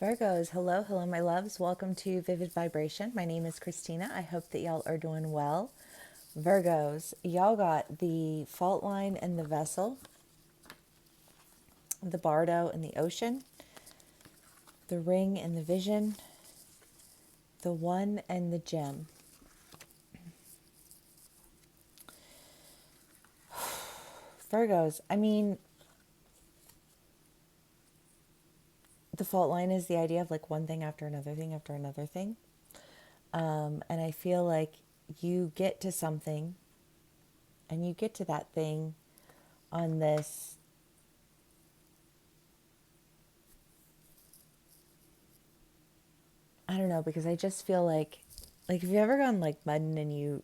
Virgos, hello, hello, my loves. Welcome to Vivid Vibration. My name is Christina. I hope that y'all are doing well. Virgos, y'all got the fault line and the vessel, the bardo and the ocean, the ring and the vision, the one and the gem. Virgos, the fault line is the idea of like one thing after another thing after another thing. And I feel like you get to something and you get to that thing on this, I don't know, because I just feel like have you ever gone like mudding and you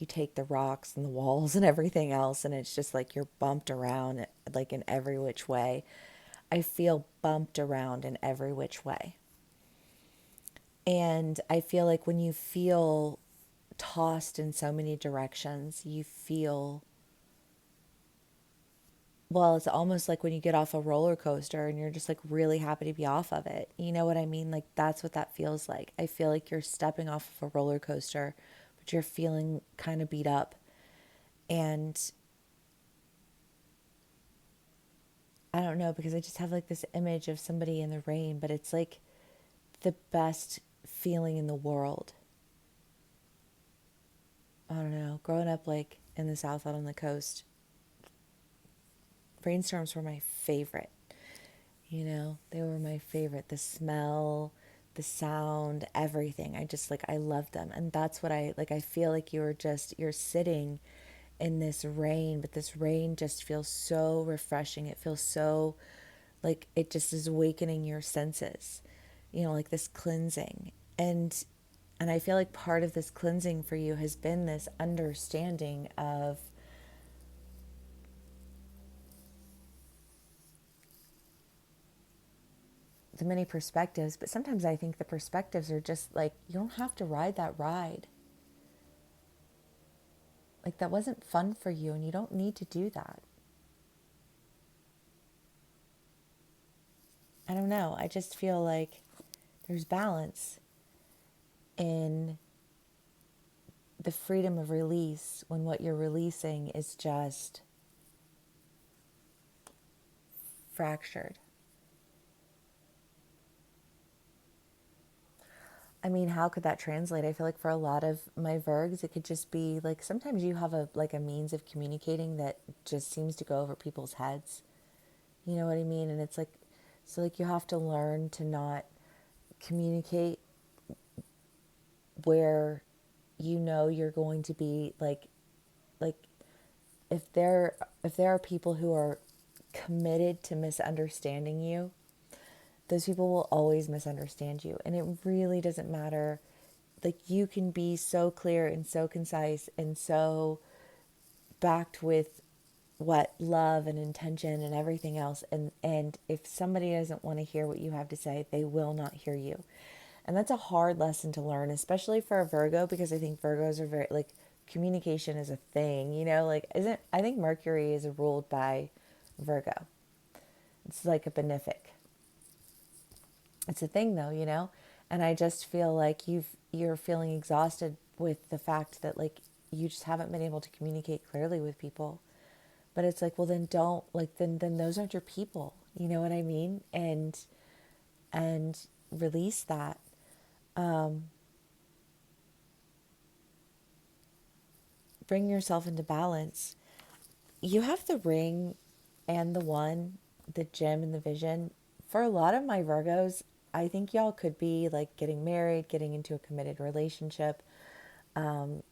take the rocks and the walls and everything else and it's just like you're bumped around like in every which way. I feel bumped around in every which way. And I feel like when you feel tossed in so many directions, you feel, well, it's almost like when you get off a roller coaster and you're just like really happy to be off of it. You know what I mean? Like that's what that feels like. I feel like you're stepping off of a roller coaster, but you're feeling kind of beat up. And I don't know, because I just have like this image of somebody in the rain, but it's like the best feeling in the world. I don't know. Growing up like in the South out on the coast, rainstorms were my favorite. You know, they were my favorite. The smell, the sound, everything. I loved them. And that's what I feel like you're sitting in this rain, but this rain just feels so refreshing. It feels so like it just is awakening your senses, like this cleansing. And I feel like part of this cleansing for you has been this understanding of the many perspectives, but sometimes I think the perspectives are just like, you don't have to ride that ride. Like, that wasn't fun for you, and you don't need to do that. I don't know. I just feel like there's balance in the freedom of release when what you're releasing is just fractured. I mean, how could that translate? I feel like for a lot of my Virgs, it could just be like sometimes you have a means of communicating that just seems to go over people's heads. You know what I mean? And it's like, so like you have to learn to not communicate where you're going to be like if there are people who are committed to misunderstanding you, those people will always misunderstand you. And it really doesn't matter. Like, you can be so clear and so concise and so backed with what love and intention and everything else, and if somebody doesn't want to hear what you have to say, they will not hear you. And that's a hard lesson to learn, especially for a Virgo, because I think Virgos are very like, communication is a thing, like, isn't I think Mercury is ruled by Virgo. It's like a benefic. It's a thing though, and I just feel like you're feeling exhausted with the fact that like you just haven't been able to communicate clearly with people. But it's like, well, then don't, like, then those aren't your people. You know what I mean? And release that. Bring yourself into balance. You have the ring and the one, the gem and the vision. For a lot of my Virgos, I think y'all could be like getting married, getting into a committed relationship, and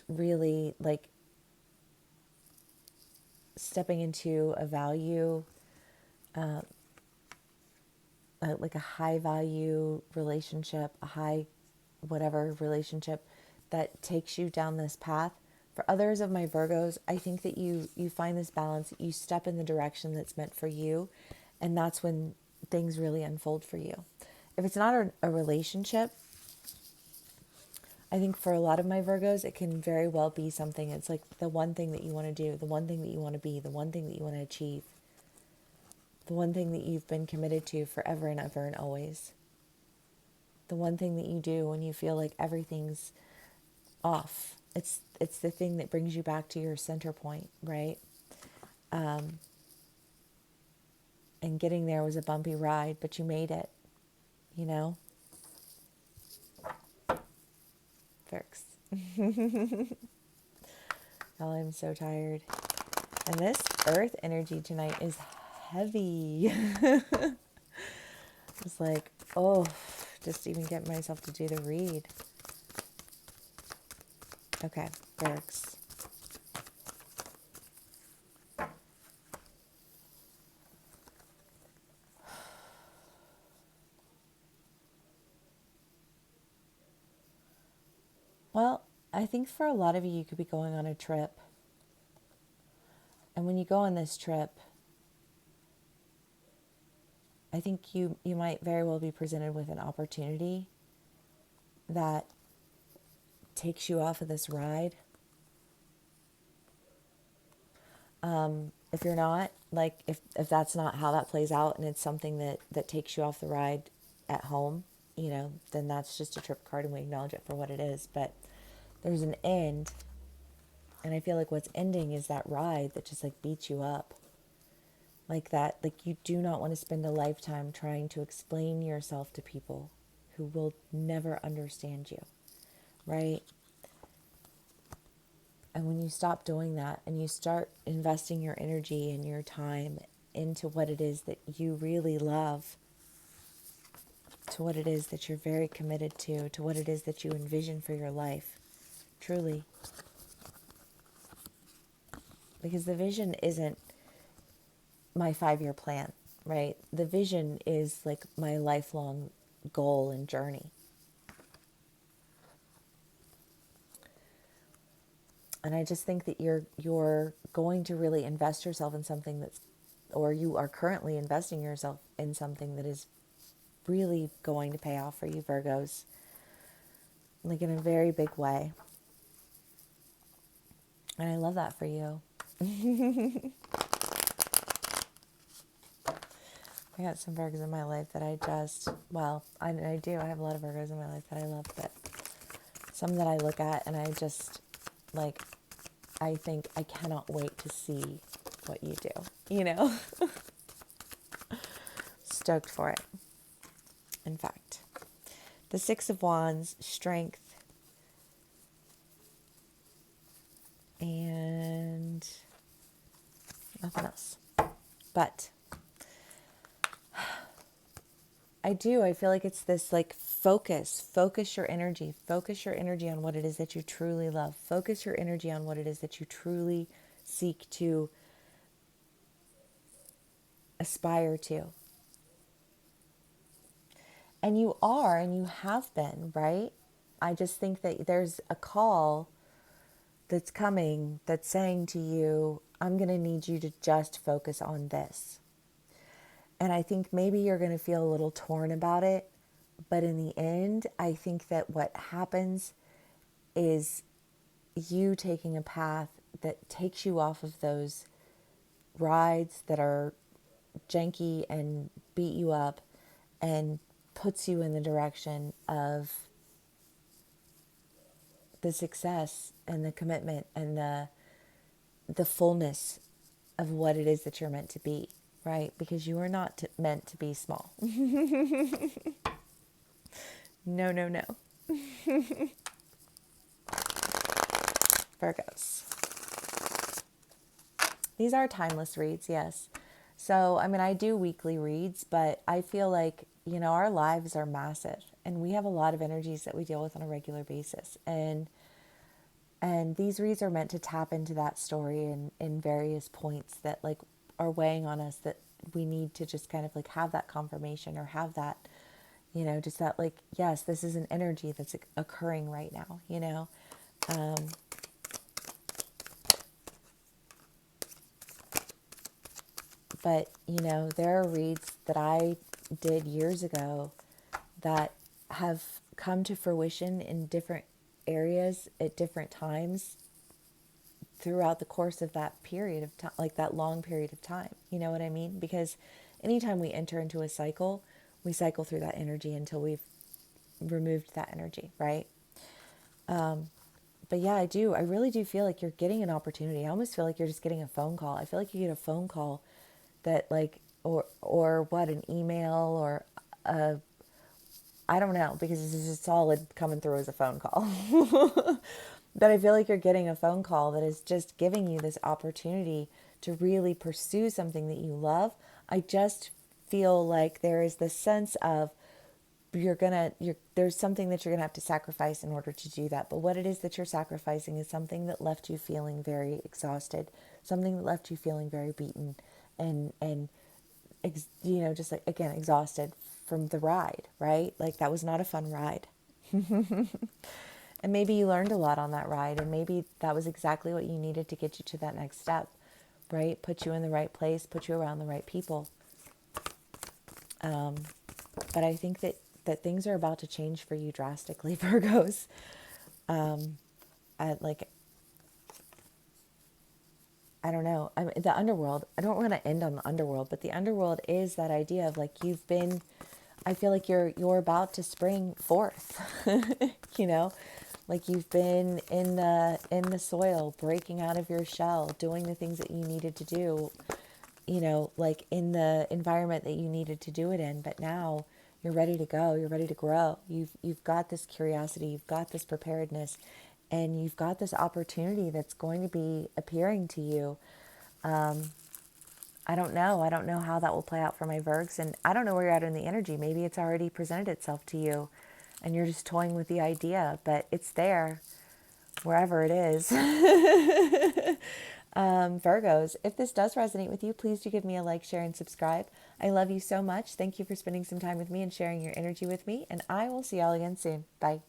really like stepping into a value, like a high value relationship, a high whatever relationship that takes you down this path. For others of my Virgos, I think that you find this balance, you step in the direction that's meant for you, and that's when things really unfold for you. If it's not a relationship, I think for a lot of my Virgos, it can very well be something. It's like the one thing that you want to do, the one thing that you want to be, the one thing that you want to achieve. The one thing that you've been committed to forever and ever and always. The one thing that you do when you feel like everything's off. It's the thing that brings you back to your center point, right? And getting there was a bumpy ride, but you made it, you know? Fix. Oh, I'm so tired. And this earth energy tonight is heavy. It's like, oh, just even get myself to do the read. Okay, Bergs. Well, I think for a lot of you, you could be going on a trip. And when you go on this trip, I think you might very well be presented with an opportunity that takes you off of this ride. If you're not, like, if that's not how that plays out and it's something that takes you off the ride at home, you know, then that's just a trip card and we acknowledge it for what it is. But there's an end. And I feel like what's ending is that ride that just like beats you up. Like that, like you do not want to spend a lifetime trying to explain yourself to people who will never understand you, right? And when you stop doing that and you start investing your energy and your time into what it is that you really love, to what it is that you're very committed to what it is that you envision for your life, truly. Because the vision isn't my 5-year plan, right? The vision is like my lifelong goal and journey. And I just think that you're going to really invest yourself in something that's, or you are currently investing yourself in something that is really going to pay off for you, Virgos, like in a very big way. And I love that for you. I got some Virgos in my life that I just, well, I do. I have a lot of Virgos in my life that I love, but some that I look at and I just, like, I think I cannot wait to see what you do, you know? Stoked for it. In fact, the Six of Wands, strength, and nothing else. But I feel like it's this like focus your energy on what it is that you truly love. Focus your energy on what it is that you truly seek to aspire to. And you are, and you have been, right? I just think that there's a call that's coming that's saying to you, I'm going to need you to just focus on this. And I think maybe you're going to feel a little torn about it. But in the end, I think that what happens is you taking a path that takes you off of those rides that are janky and beat you up and puts you in the direction of the success and the commitment and the fullness of what it is that you're meant to be, right? Because you are not meant to be small. No, no, no. Virgos. These are timeless reads, yes. So, I mean, I do weekly reads, but I feel like, you know, our lives are massive and we have a lot of energies that we deal with on a regular basis. And these reads are meant to tap into that story in various points that like are weighing on us that we need to just kind of like have that confirmation or have that, you know, just that like, yes, this is an energy that's occurring right now, you know. But, you know, there are reads that I did years ago that have come to fruition in different areas at different times throughout the course of that period of time, like that long period of time. You know what I mean? Because anytime we enter into a cycle, we cycle through that energy until we've removed that energy, right? But yeah, I really do feel like you're getting an opportunity. I almost feel like you're just getting a phone call. I feel like you get a phone call that like, or what, an email or a, I don't know, because this is just solid coming through as a phone call. But I feel like you're getting a phone call that is just giving you this opportunity to really pursue something that you love. I just feel like there is this sense of there's something that you're gonna have to sacrifice in order to do that. But what it is that you're sacrificing is something that left you feeling very exhausted, something that left you feeling very beaten, and just like, again, exhausted from the ride, right? Like that was not a fun ride. And maybe you learned a lot on that ride, and maybe that was exactly what you needed to get you to that next step, right? Put you in the right place, put you around the right people. But I think that things are about to change for you drastically, Virgos. I like, I don't know. The underworld, I don't want to end on the underworld, but the underworld is that idea of like I feel like you're about to spring forth. you know, like you've been in the soil, breaking out of your shell, doing the things that you needed to do, like in the environment that you needed to do it in, but now you're ready to go, you're ready to grow. You've got this curiosity, you've got this preparedness, and you've got this opportunity that's going to be appearing to you. I don't know. I don't know how that will play out for my Virgs, and I don't know where you're at in the energy. Maybe it's already presented itself to you and you're just toying with the idea, but it's there wherever it is. Virgos, if this does resonate with you, please do give me a like, share, and subscribe. I love you so much. Thank you for spending some time with me and sharing your energy with me, and I will see y'all again soon. Bye.